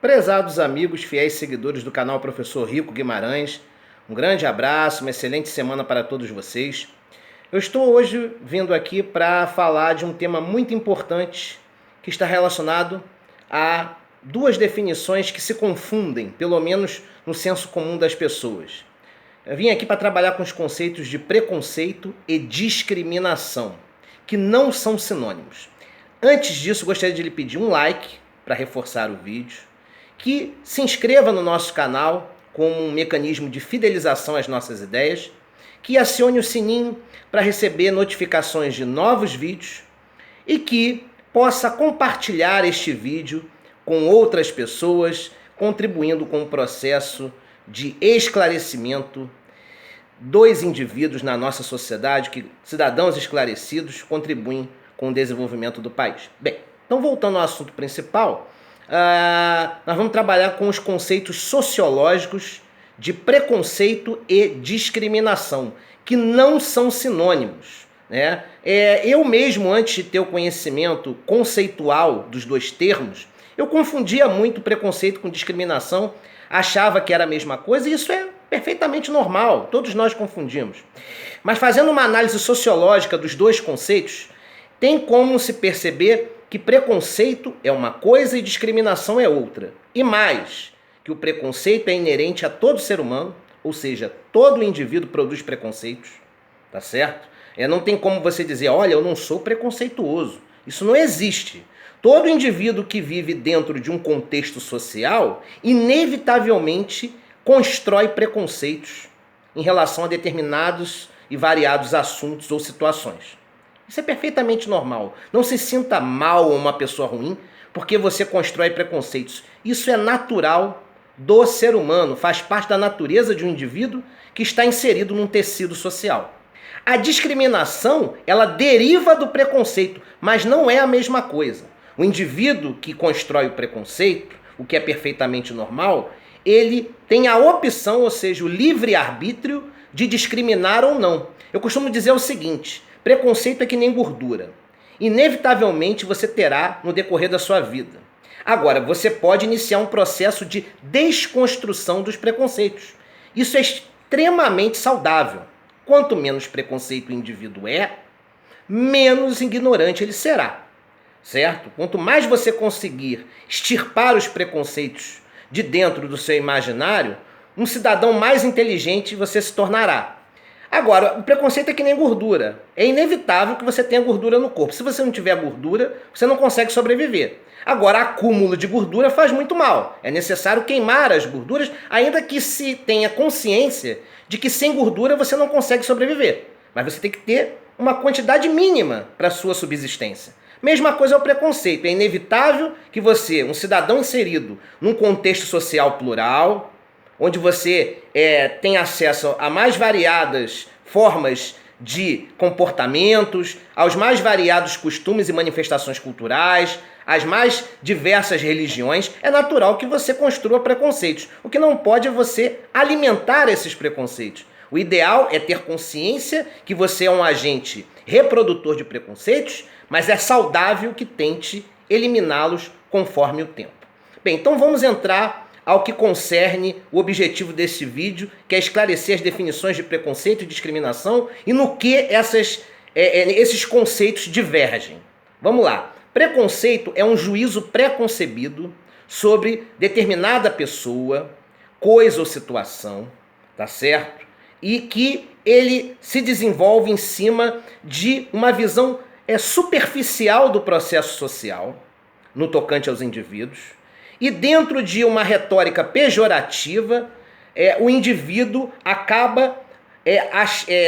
Prezados amigos, fiéis seguidores do canal Professor Rico Guimarães, um grande abraço, uma excelente semana para todos vocês. Eu estou hoje vindo aqui para falar de um tema muito importante que está relacionado a duas definições que se confundem, pelo menos no senso comum das pessoas. Eu vim aqui para trabalhar com os conceitos de preconceito e discriminação, que não são sinônimos. Antes disso, gostaria de lhe pedir um like para reforçar o vídeo, que se inscreva no nosso canal como um mecanismo de fidelização às nossas ideias, que acione o sininho para receber notificações de novos vídeos e que possa compartilhar este vídeo com outras pessoas, contribuindo com o processo de esclarecimento dos indivíduos na nossa sociedade, que cidadãos esclarecidos contribuem com o desenvolvimento do país. Bem, então voltando ao assunto principal, nós vamos trabalhar com os conceitos sociológicos de preconceito e discriminação, que não são sinônimos, né? Eu mesmo, antes de ter o conhecimento conceitual dos dois termos, eu confundia muito preconceito com discriminação, achava que era a mesma coisa, e isso é perfeitamente normal, todos nós confundimos. Mas fazendo uma análise sociológica dos dois conceitos, tem como se perceber que preconceito é uma coisa e discriminação é outra. E mais, que o preconceito é inerente a todo ser humano, ou seja, todo indivíduo produz preconceitos, tá certo? Não tem como você dizer, olha, eu não sou preconceituoso. Isso não existe. Todo indivíduo que vive dentro de um contexto social, inevitavelmente constrói preconceitos em relação a determinados e variados assuntos ou situações. Isso é perfeitamente normal. Não se sinta mal ou uma pessoa ruim porque você constrói preconceitos. Isso é natural do ser humano, faz parte da natureza de um indivíduo que está inserido num tecido social. A discriminação, ela deriva do preconceito, mas não é a mesma coisa. O indivíduo que constrói o preconceito, o que é perfeitamente normal, ele tem a opção, ou seja, o livre-arbítrio de discriminar ou não. Eu costumo dizer o seguinte: preconceito é que nem gordura. Inevitavelmente você terá no decorrer da sua vida. Agora, você pode iniciar um processo de desconstrução dos preconceitos. Isso é extremamente saudável. Quanto menos preconceito o indivíduo é, menos ignorante ele será. Certo? Quanto mais você conseguir extirpar os preconceitos de dentro do seu imaginário, um cidadão mais inteligente você se tornará. Agora, o preconceito é que nem gordura. É inevitável que você tenha gordura no corpo. Se você não tiver gordura, você não consegue sobreviver. Agora, acúmulo de gordura faz muito mal. É necessário queimar as gorduras, ainda que se tenha consciência de que sem gordura você não consegue sobreviver. Mas você tem que ter uma quantidade mínima para a sua subsistência. Mesma coisa é o preconceito. É inevitável que você, um cidadão inserido num contexto social plural, onde você tem acesso a mais variadas formas de comportamentos, aos mais variados costumes e manifestações culturais, às mais diversas religiões, é natural que você construa preconceitos. O que não pode é você alimentar esses preconceitos. O ideal é ter consciência que você é um agente reprodutor de preconceitos, mas é saudável que tente eliminá-los conforme o tempo. Bem, então vamos entrar ao que concerne o objetivo desse vídeo, que é esclarecer as definições de preconceito e discriminação e no que esses conceitos divergem. Vamos lá. Preconceito é um juízo pré-concebido sobre determinada pessoa, coisa ou situação, tá certo? E que ele se desenvolve em cima de uma visão superficial do processo social, no tocante aos indivíduos, e dentro de uma retórica pejorativa, o indivíduo acaba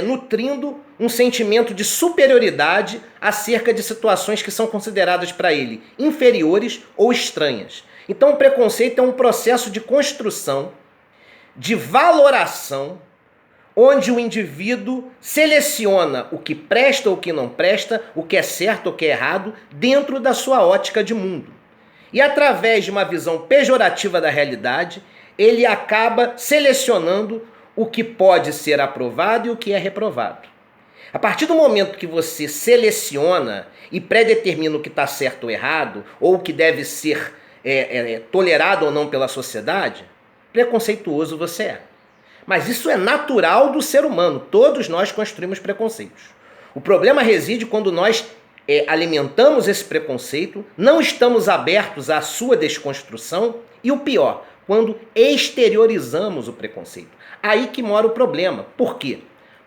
nutrindo um sentimento de superioridade acerca de situações que são consideradas para ele inferiores ou estranhas. Então o preconceito é um processo de construção, de valoração, onde o indivíduo seleciona o que presta ou o que não presta, o que é certo ou o que é errado, dentro da sua ótica de mundo. E através de uma visão pejorativa da realidade, ele acaba selecionando o que pode ser aprovado e o que é reprovado. A partir do momento que você seleciona e predetermina o que está certo ou errado, ou o que deve ser tolerado ou não pela sociedade, preconceituoso você é. Mas isso é natural do ser humano. Todos nós construímos preconceitos. O problema reside quando nós alimentamos esse preconceito, não estamos abertos à sua desconstrução e o pior, quando exteriorizamos o preconceito. Aí que mora o problema. Por quê?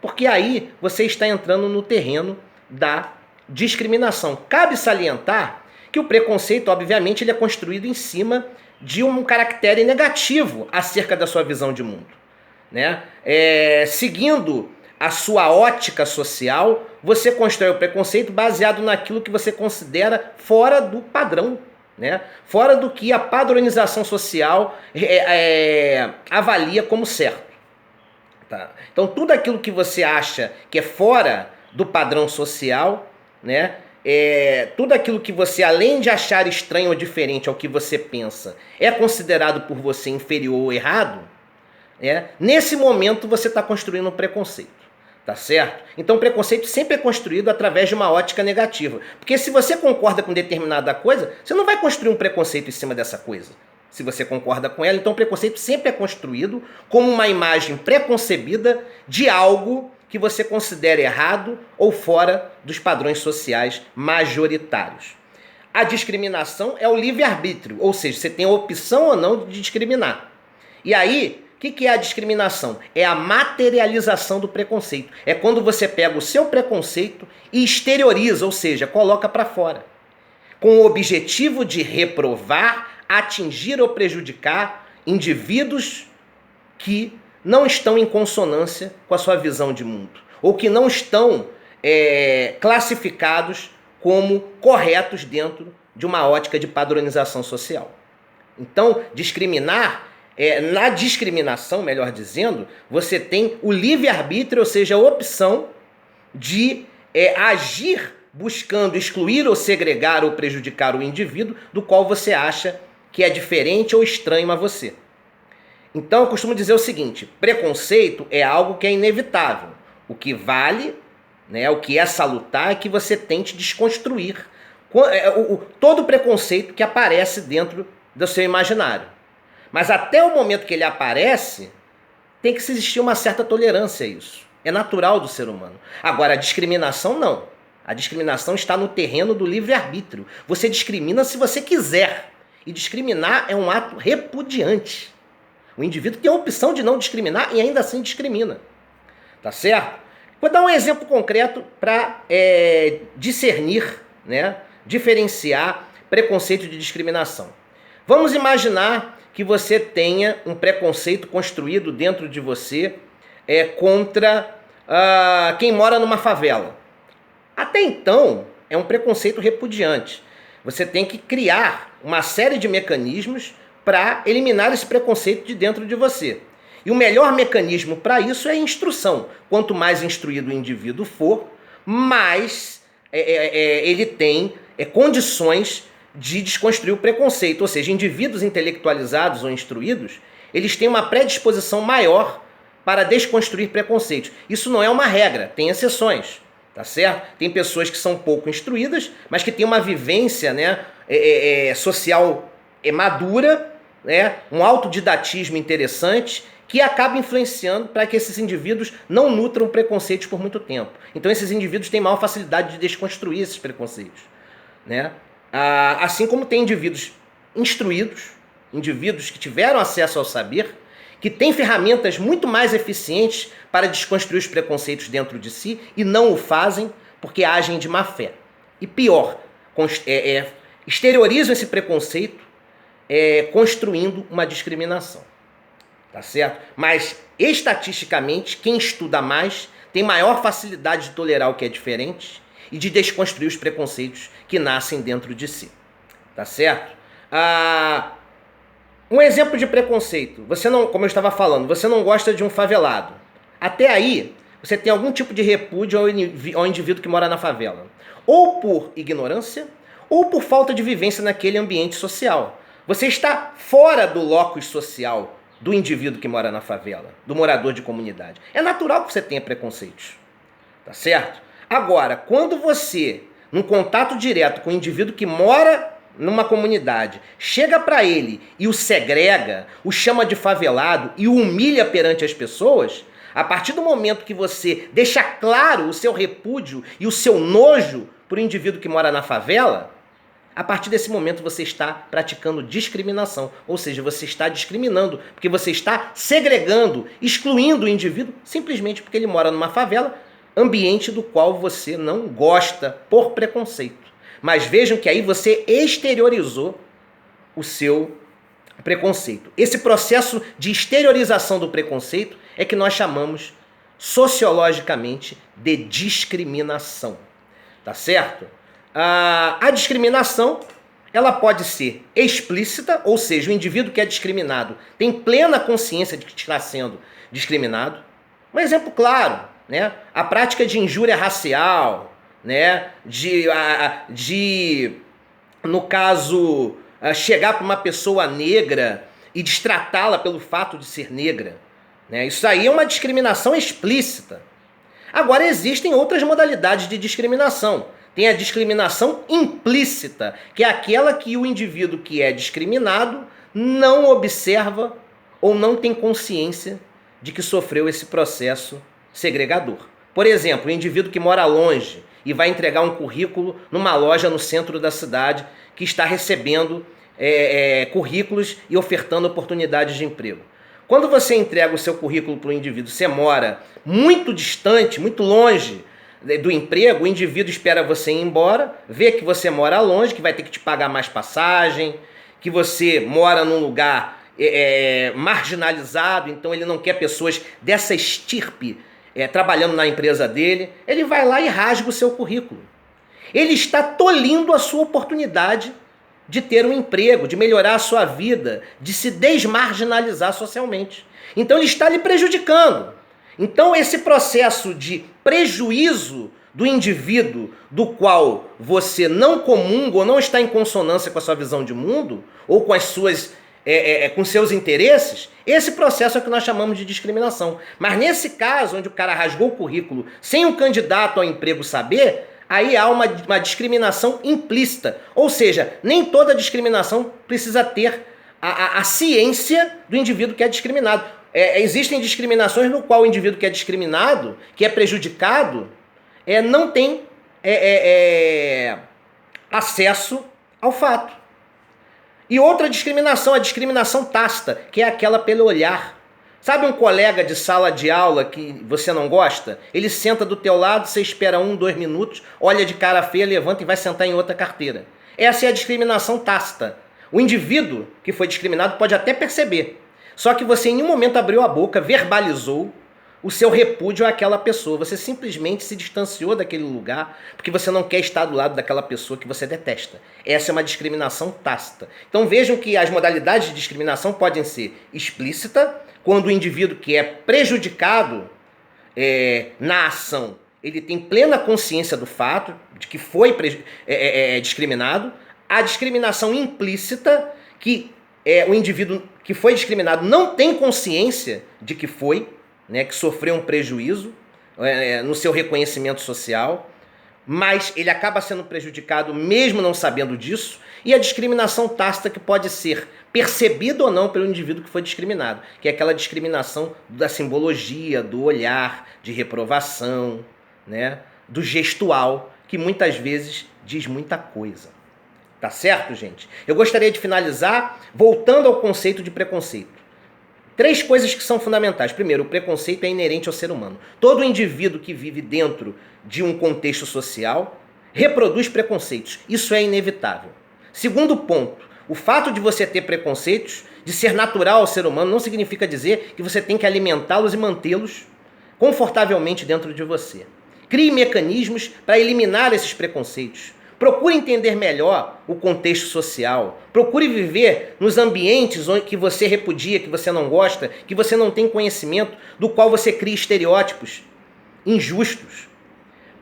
Porque aí você está entrando no terreno da discriminação. Cabe salientar que o preconceito, obviamente, ele é construído em cima de um caractere negativo acerca da sua visão de mundo, né? Seguindo a sua ótica social, você constrói o preconceito baseado naquilo que você considera fora do padrão, né? Fora do que a padronização social avalia como certo. Tá? Então, tudo aquilo que você acha que é fora do padrão social, né? Tudo aquilo que você, além de achar estranho ou diferente ao que você pensa, é considerado por você inferior ou errado, nesse momento você está construindo um preconceito. Tá certo? Então o preconceito sempre é construído através de uma ótica negativa. Porque se você concorda com determinada coisa, você não vai construir um preconceito em cima dessa coisa. Se você concorda com ela, então o preconceito sempre é construído como uma imagem preconcebida de algo que você considera errado ou fora dos padrões sociais majoritários. A discriminação é o livre-arbítrio, ou seja, você tem a opção ou não de discriminar. E aí, o que é a discriminação? É a materialização do preconceito. É quando você pega o seu preconceito e exterioriza, ou seja, coloca para fora. Com o objetivo de reprovar, atingir ou prejudicar indivíduos que não estão em consonância com a sua visão de mundo. Ou que não estão classificados como corretos dentro de uma ótica de padronização social. Então, discriminar... na discriminação, melhor dizendo, você tem o livre-arbítrio, ou seja, a opção de agir buscando excluir ou segregar ou prejudicar o indivíduo do qual você acha que é diferente ou estranho a você. Então, eu costumo dizer o seguinte, preconceito é algo que é inevitável. O que vale, né, o que é salutar é que você tente desconstruir todo o preconceito que aparece dentro do seu imaginário. Mas até o momento que ele aparece, tem que existir uma certa tolerância a isso. É natural do ser humano. Agora, a discriminação não. A discriminação está no terreno do livre-arbítrio. Você discrimina se você quiser. E discriminar é um ato repudiante. O indivíduo tem a opção de não discriminar e ainda assim discrimina. Tá certo? Vou dar um exemplo concreto para discernir, né, diferenciar preconceito de discriminação. Vamos imaginar que você tenha um preconceito construído dentro de você contra quem mora numa favela. Até então, é um preconceito repudiante. Você tem que criar uma série de mecanismos para eliminar esse preconceito de dentro de você. E o melhor mecanismo para isso é a instrução. Quanto mais instruído o indivíduo for, mais ele tem condições de desconstruir o preconceito, ou seja, indivíduos intelectualizados ou instruídos, eles têm uma predisposição maior para desconstruir preconceitos. Isso não é uma regra, tem exceções, tá certo? Tem pessoas que são pouco instruídas, mas que têm uma vivência, né, social madura, né, um autodidatismo interessante, que acaba influenciando para que esses indivíduos não nutram preconceitos por muito tempo. Então esses indivíduos têm maior facilidade de desconstruir esses preconceitos, né? Assim como tem indivíduos instruídos, indivíduos que tiveram acesso ao saber, que têm ferramentas muito mais eficientes para desconstruir os preconceitos dentro de si e não o fazem porque agem de má fé. E pior, exteriorizam esse preconceito construindo uma discriminação. Tá certo? Mas, estatisticamente, quem estuda mais tem maior facilidade de tolerar o que é diferente e de desconstruir os preconceitos que nascem dentro de si. Tá certo? Um exemplo de preconceito. Você não, como eu estava falando, você não gosta de um favelado. Até aí, você tem algum tipo de repúdio ao indivíduo que mora na favela. Ou por ignorância, ou por falta de vivência naquele ambiente social. Você está fora do locus social do indivíduo que mora na favela, do morador de comunidade. É natural que você tenha preconceitos. Tá certo? Agora, quando você, num contato direto com o indivíduo que mora numa comunidade, chega para ele e o segrega, o chama de favelado e o humilha perante as pessoas, a partir do momento que você deixa claro o seu repúdio e o seu nojo por um indivíduo que mora na favela, a partir desse momento você está praticando discriminação, ou seja, você está discriminando, porque você está segregando, excluindo o indivíduo simplesmente porque ele mora numa favela, ambiente do qual você não gosta por preconceito. Mas vejam que aí você exteriorizou o seu preconceito. Esse processo de exteriorização do preconceito é que nós chamamos sociologicamente de discriminação. Tá certo? A discriminação, ela pode ser explícita, ou seja, o indivíduo que é discriminado tem plena consciência de que está sendo discriminado. Um exemplo claro, né? A prática de injúria racial, né? No caso, chegar para uma pessoa negra e destratá-la pelo fato de ser negra, né? Isso aí é uma discriminação explícita. Agora, existem outras modalidades de discriminação. Tem a discriminação implícita, que é aquela que o indivíduo que é discriminado não observa ou não tem consciência de que sofreu esse processo segregador. Por exemplo, o indivíduo que mora longe e vai entregar um currículo numa loja no centro da cidade que está recebendo currículos e ofertando oportunidades de emprego. Quando você entrega o seu currículo para o indivíduo, você mora muito distante, muito longe do emprego, o indivíduo espera você ir embora, vê que você mora longe, que vai ter que te pagar mais passagem, que você mora num lugar marginalizado, então ele não quer pessoas dessa estirpe trabalhando na empresa dele, ele vai lá e rasga o seu currículo. Ele está tolhindo a sua oportunidade de ter um emprego, de melhorar a sua vida, de se desmarginalizar socialmente. Então ele está lhe prejudicando. Então esse processo de prejuízo do indivíduo do qual você não comunga ou não está em consonância com a sua visão de mundo ou com as suas com seus interesses, esse processo é o que nós chamamos de discriminação. Mas nesse caso, onde o cara rasgou o currículo sem o candidato ao emprego saber, aí há uma discriminação implícita. Ou seja, nem toda discriminação precisa ter a ciência do indivíduo que é discriminado. Existem discriminações no qual o indivíduo que é discriminado, que é prejudicado, não tem acesso ao fato. E outra discriminação, a discriminação tácita, que é aquela pelo olhar. Sabe um colega de sala de aula que você não gosta? Ele senta do teu lado, você espera 1, 2 minutos, olha de cara feia, levanta e vai sentar em outra carteira. Essa é a discriminação tácita. O indivíduo que foi discriminado pode até perceber. Só que você em nenhum momento abriu a boca, verbalizou o seu repúdio àquela pessoa. Você simplesmente se distanciou daquele lugar porque você não quer estar do lado daquela pessoa que você detesta. Essa é uma discriminação tácita. Então vejam que as modalidades de discriminação podem ser explícita, quando o indivíduo que é prejudicado na ação, ele tem plena consciência do fato de que foi discriminado. A discriminação implícita, que o indivíduo que foi discriminado não tem consciência de que foi, né, que sofreu um prejuízo no seu reconhecimento social, mas ele acaba sendo prejudicado mesmo não sabendo disso, e a discriminação tácita, que pode ser percebida ou não pelo indivíduo que foi discriminado, que é aquela discriminação da simbologia, do olhar, de reprovação, né, do gestual, que muitas vezes diz muita coisa. Tá certo, gente? Eu gostaria de finalizar voltando ao conceito de preconceito. 3 coisas que são fundamentais. Primeiro, o preconceito é inerente ao ser humano. Todo indivíduo que vive dentro de um contexto social reproduz preconceitos. Isso é inevitável. Segundo ponto, o fato de você ter preconceitos, de ser natural ao ser humano, não significa dizer que você tem que alimentá-los e mantê-los confortavelmente dentro de você. Crie mecanismos para eliminar esses preconceitos. Procure entender melhor o contexto social. Procure viver nos ambientes que você repudia, que você não gosta, que você não tem conhecimento, do qual você cria estereótipos injustos.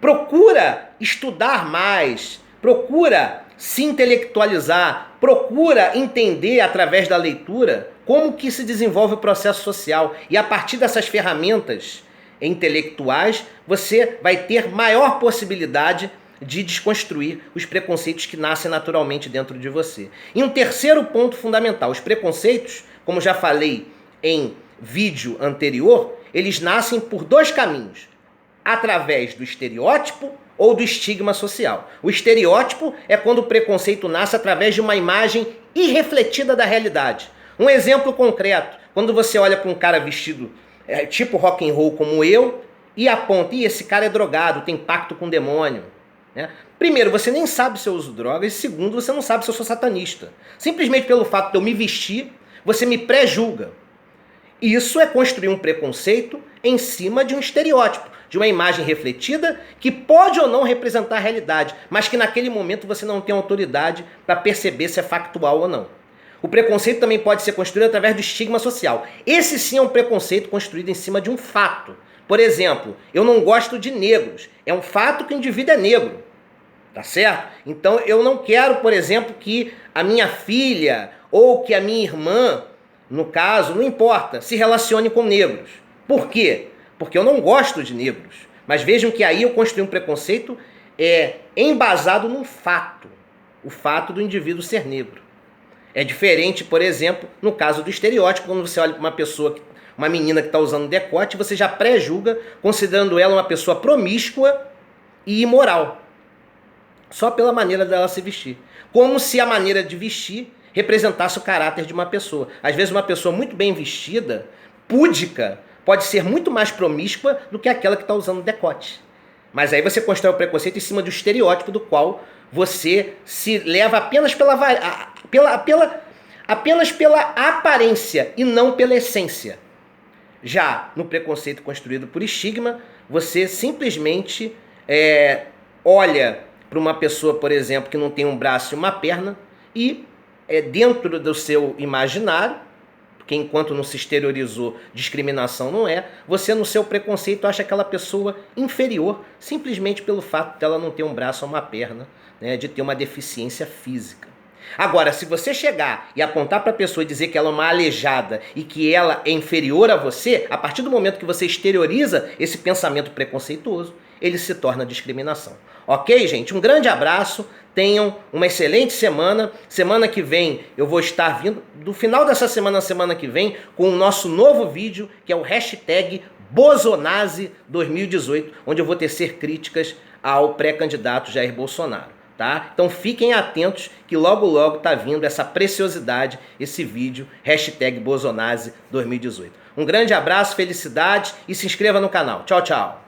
Procura estudar mais. Procura se intelectualizar. Procura entender através da leitura como que se desenvolve o processo social. E a partir dessas ferramentas intelectuais, você vai ter maior possibilidade de desconstruir os preconceitos que nascem naturalmente dentro de você. E um terceiro ponto fundamental, os preconceitos, como já falei em vídeo anterior, eles nascem por dois caminhos, através do estereótipo ou do estigma social. O estereótipo é quando o preconceito nasce através de uma imagem irrefletida da realidade. Um exemplo concreto, quando você olha para um cara vestido tipo rock and roll como eu e aponta, esse cara é drogado, tem pacto com o demônio. Né? Primeiro, você nem sabe se eu uso drogas, e segundo, você não sabe se eu sou satanista. Simplesmente pelo fato de eu me vestir, você me pré-julga. Isso é construir um preconceito em cima de um estereótipo, de uma imagem refletida que pode ou não representar a realidade, mas que naquele momento você não tem autoridade para perceber se é factual ou não. O preconceito também pode ser construído através do estigma social. Esse sim é um preconceito construído em cima de um fato. Por exemplo, eu não gosto de negros. É um fato que o indivíduo é negro. Tá certo? Então eu não quero, por exemplo, que a minha filha ou que a minha irmã, no caso, não importa, se relacione com negros. Por quê? Porque eu não gosto de negros. Mas vejam que aí eu construí um preconceito embasado num fato. O fato do indivíduo ser negro. É diferente, por exemplo, no caso do estereótipo, quando você olha para uma pessoa, uma menina que está usando decote, você já pré-julga, considerando ela uma pessoa promíscua e imoral. Só pela maneira dela se vestir. Como se a maneira de vestir representasse o caráter de uma pessoa. Às vezes uma pessoa muito bem vestida, púdica, pode ser muito mais promíscua do que aquela que está usando decote. Mas aí você constrói o preconceito em cima do estereótipo do qual você se leva apenas apenas pela aparência e não pela essência. Já no preconceito construído por estigma, você simplesmente olha para uma pessoa, por exemplo, que não tem um braço e uma perna e dentro do seu imaginário, porque enquanto não se exteriorizou, discriminação não é, você no seu preconceito acha aquela pessoa inferior simplesmente pelo fato dela não ter um braço ou uma perna, né, de ter uma deficiência física. Agora, se você chegar e apontar para a pessoa e dizer que ela é uma aleijada e que ela é inferior a você, a partir do momento que você exterioriza esse pensamento preconceituoso, ele se torna discriminação. Ok, gente? Um grande abraço, tenham uma excelente semana. Semana que vem eu vou estar vindo, do final dessa semana, semana que vem, com o nosso novo vídeo, que é o hashtag Bozonase 2018, onde eu vou tecer críticas ao pré-candidato Jair Bolsonaro. Tá? Então fiquem atentos que logo logo tá vindo essa preciosidade, esse vídeo, hashtag Bozonase 2018. Um grande abraço, felicidades e se inscreva no canal. Tchau, tchau.